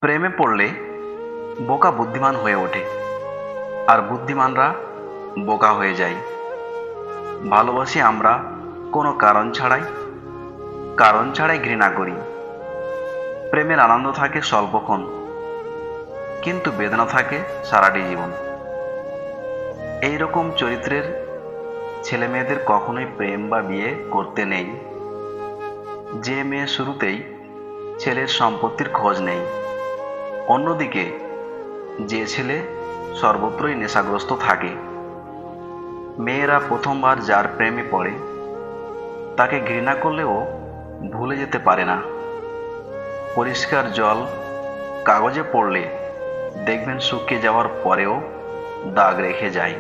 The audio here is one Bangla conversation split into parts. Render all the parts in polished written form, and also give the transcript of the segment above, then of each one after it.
প্রেমে পড়লে বোকা বুদ্ধিমান হয়ে ওঠে, আর বুদ্ধিমানরা বোকা হয়ে যায়। ভালোবাসি আমরা কোনো কারণ ছাড়াই ঘৃণা করি। প্রেমের আনন্দ থাকে স্বল্পক্ষণ, কিন্তু বেদনা থাকে সারাটি জীবন। এই রকম চরিত্রের ছেলে মেয়েদের কখনোই প্রেম বা বিয়ে করতে নেই। যে মেয়ে শুরুতেই ছেলের সম্পত্তির খোঁজ নেই, অন্যদিকে যে ছেলে সর্বত্রই নেশাগ্রস্ত থাকে। মেয়েরা প্রথমবার যার প্রেমে পড়ে তাকে ঘৃণা করলেও ভুলে যেতে পারে না। পরিষ্কার জল কাগজে পড়লে দেখবেন শুকিয়ে যাওয়ার পরেও দাগ রেখে যায়।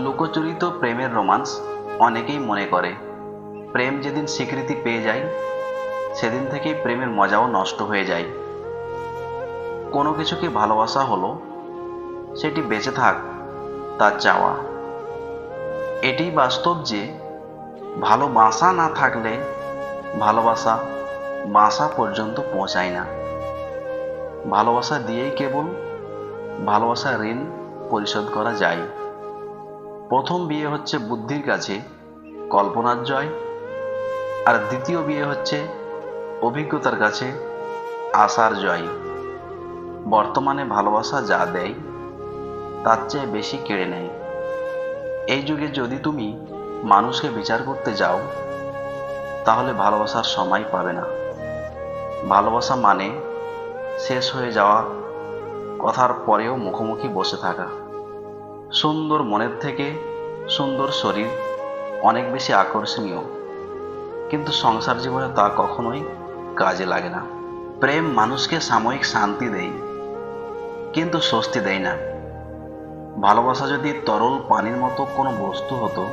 লুকোচুরিত প্রেমের রোমান্স অনেকেই মনে করে প্রেম যেদিন স্বীকৃতি পেয়ে যায় সেদিন থেকেই প্রেমের মজাও নষ্ট হয়ে যায়। কোনো কিছুকে ভালোবাসা হলো সেটি বেঁচে থাক তার চাওয়া। এটাই বাস্তব যে ভালোবাসা না থাকলে ভালোবাসা বাসা পর্যন্ত পৌঁছায় না। ভালোবাসা দিয়েই কেবল ভালোবাসার ঋণ পরিশোধ করা যায়। প্রথম বিয়ে হচ্ছে বুদ্ধির কাছে কল্পনার জয়, আর দ্বিতীয় বিয়ে হচ্ছে অভিজ্ঞতার কাছে আশার জয়। বর্তমানে ভালোবাসা যা দেয় তার চেয়ে বেশি কেড়ে নেয়। এই যুগে যদি তুমি মানুষকে বিচার করতে যাও তাহলে ভালোবাসার সময় পাবে না। ভালোবাসা মানে শেষ হয়ে যাওয়া কথার পরেও মুখোমুখি বসে থাকা। সুন্দর মনের থেকে সুন্দর শরীর অনেক বেশি আকর্ষণীয়, কিন্তু সংসার জীবনে তা কখনোই কাজে লাগে না। প্রেম মানুষকে সাময়িক শান্তি দেয়, কিন্তু স্বস্তি দেয় না। ভালোবাসা যদি তরল পানির মতো কোনো বস্তু হতো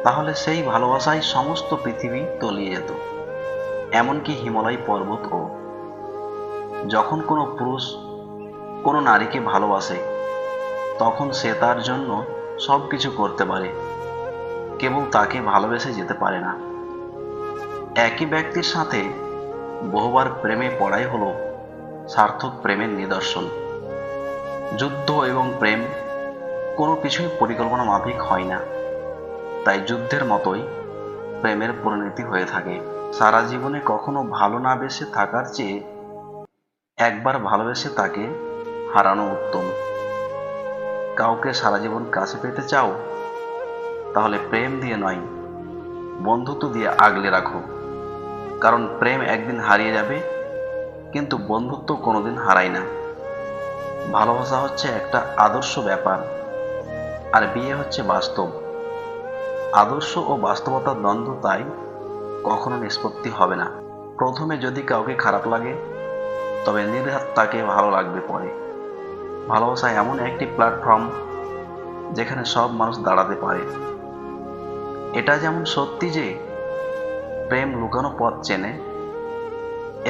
তাহলে সেই ভালোবাসায় সমস্ত পৃথিবী তলিয়ে যেত, এমনকি হিমালয় পর্বতও। যখন কোনো পুরুষ কোনো নারীকে ভালোবাসে তখন সে তার জন্য সব কিছু করতে পারে, কেবল তাকে ভালোবেসে যেতে পারে না। একই ব্যক্তির সাথে বহুবার প্রেমে পড়াই হলো সার্থক প্রেমের নিদর্শন। যুদ্ধ এবং প্রেম কোনো কিছুই পরিকল্পনা মাফিক হয় না, তাই যুদ্ধের মতোই প্রেমের পরিণতি হয়ে থাকে। সারা জীবনে কখনো ভালো না বেসে থাকার চেয়ে একবার ভালোবেসে তাকে হারানো উত্তম। কাউকে সারা জীবন কাছে পেতে চাও? তাহলে প্রেম দিয়ে নয়, বন্ধুত্ব দিয়ে আগলে রাখো। কারণ প্রেম একদিন হারিয়ে যাবে, কিন্তু বন্ধুত্ব কোনোদিন হারায় না। ভালোবাসা হচ্ছে একটা আদর্শ ব্যাপার, আর বিয়ে হচ্ছে বাস্তব। আদর্শ ও বাস্তবতার দ্বন্দ্ব তাই কখনো নিষ্পত্তি হবে না। প্রথমে যদি কাউকে খারাপ লাগে তবে নির্ঘাত তাকে ভালো লাগবে পরে। ভালোবাসা এমন একটি প্ল্যাটফর্ম যেখানে সব মানুষ দাঁড়াতে পারে। এটা যেমন সত্যি যে প্রেম লুকানো পথ চেনে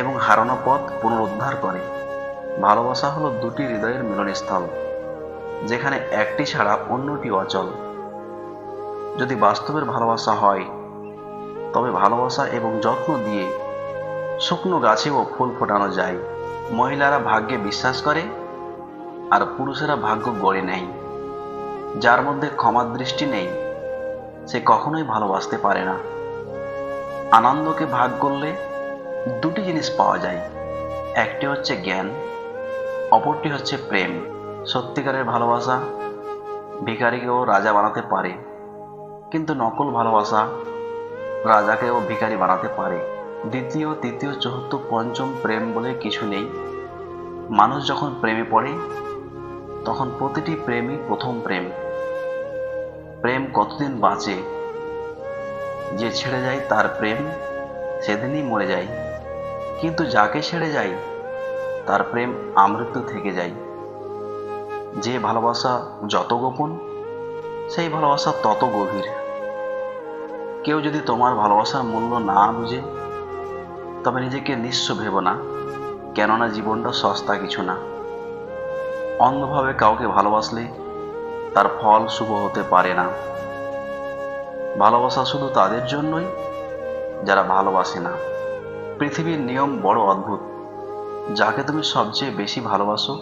এবং হারানো পথ পুনরুদ্ধার করে, ভালোবাসা হলো দুটি হৃদয়ের মিলনস্থল যেখানে একটি ছাড়া অন্যটি অচল। যদি বাস্তবের ভালোবাসা হয় তবে ভালোবাসা এবং যত্ন দিয়ে শুকনো গাছেও ফুল ফোটানো যায়। মহিলারা ভাগ্যে বিশ্বাস করে আর পুরুষেরা ভাগ্য গড়ে নেয়। যার মধ্যে ক্ষমার দৃষ্টি নেই সে কখনোই ভালোবাসতে পারে না। আনন্দকে ভাগ করলে দুটি জিনিস পাওয়া যায়, একটি হচ্ছে জ্ঞান, অপরটি হচ্ছে প্রেম। সত্যিকারের ভালোবাসা ভিখারিকেও রাজা বানাতে পারে, কিন্তু নকল ভালোবাসা রাজাকেও ভিখারি বানাতে পারে। দ্বিতীয়, তৃতীয়, চতুর্থ, পঞ্চম প্রেম বলে কিছু নেই। মানুষ যখন প্রেমে পড়ে তখন প্রতিটি প্রেমই প্রথম প্রেম। প্রেম কতদিন বাঁচে? যে ছেড়ে যায় তার প্রেম সেদিনই মরে যায়, কিন্তু যাকে ছেড়ে যায় তার প্রেম আমৃত্যু থেকে যায়। যে ভালোবাসা যত গোপন সেই ভালোবাসা তত গভীর। কেউ যদি তোমার ভালোবাসার মূল্য না বুঝে তবে নিজেকে নিঃস্ব ভেবো না, কেননা জীবনটা সস্তা কিছু না। অন্ধভাবে কাউকে ভালোবাসলে তার ফল শুভ হতে পারে না। ভালোবাসা শুধু তাদের জন্যই যারা ভালোবাসে না। পৃথিবীর নিয়ম বড় অদ্ভুত। যাকে তুমি সবচেয়ে বেশি ভালোবাসো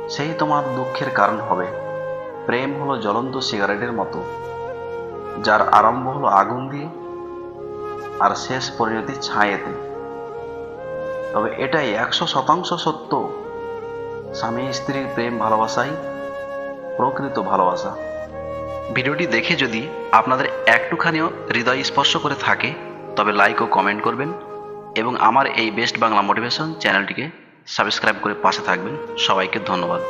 সেই তোমার দুঃখের কারণ হবে। প্রেম হলো জ্বলন্ত সিগারেটের মতো, যার আরম্ভ হলো আগুন দিয়ে আর শেষ পরিণতি ছায়েতে। তবে এটাই 100% সত্য, স্বামী স্ত্রীর প্রেম ভালোবাসাই প্রকৃত ভালোবাসা। ভিডিওটি দেখে যদি আপনাদের একটুখানিও হৃদয় স্পর্শ করে থাকে তবে লাইক ও কমেন্ট করবেন এবং আমার এই বেস্ট বাংলা মোটিভেশন চ্যানেলটিকে সাবস্ক্রাইব করে পাশে থাকবেন। সবাইকে ধন্যবাদ।